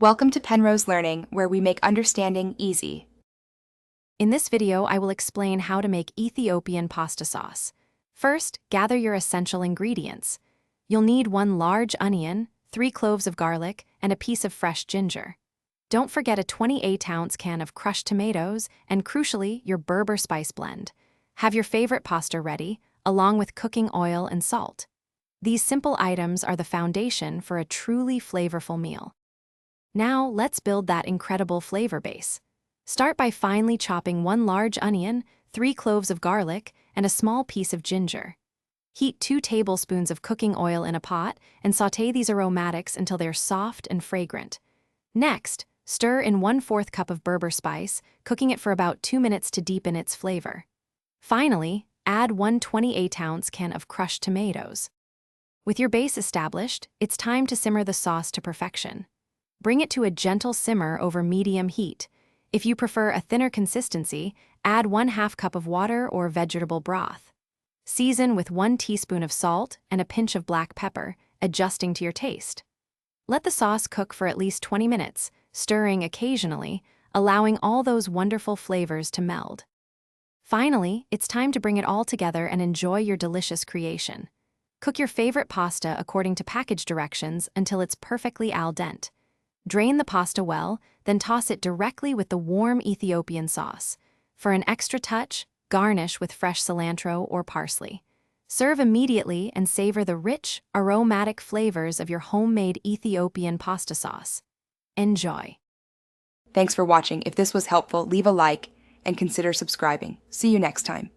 Welcome to Penrose Learning, where we make understanding easy. In this video, I will explain how to make Ethiopian pasta sauce. First, gather your essential ingredients. You'll need 1 large onion, 3 cloves of garlic, and a piece of fresh ginger. Don't forget a 28-ounce can of crushed tomatoes and, crucially, your Berbere spice blend. Have your favorite pasta ready, along with cooking oil and salt. These simple items are the foundation for a truly flavorful meal. Now, let's build that incredible flavor base. Start by finely chopping 1 large onion, 3 cloves of garlic, and a small piece of ginger. Heat 2 tablespoons of cooking oil in a pot and sauté these aromatics until they're soft and fragrant. Next, stir in 1/4 cup of Berbere spice, cooking it for about 2 minutes to deepen its flavor. Finally, add 1 28-ounce can of crushed tomatoes. With your base established, it's time to simmer the sauce to perfection. Bring it to a gentle simmer over medium heat. If you prefer a thinner consistency, add 1/2 cup of water or vegetable broth. Season with 1 teaspoon of salt and a pinch of black pepper, adjusting to your taste. Let the sauce cook for at least 20 minutes, stirring occasionally, allowing all those wonderful flavors to meld. Finally, it's time to bring it all together and enjoy your delicious creation. Cook your favorite pasta according to package directions until it's perfectly al dente. Drain the pasta well, then toss it directly with the warm Ethiopian sauce. For an extra touch, garnish with fresh cilantro or parsley. Serve immediately and savor the rich, aromatic flavors of your homemade Ethiopian pasta sauce. Enjoy. Thanks for watching. If this was helpful, leave a like and consider subscribing. See you next time.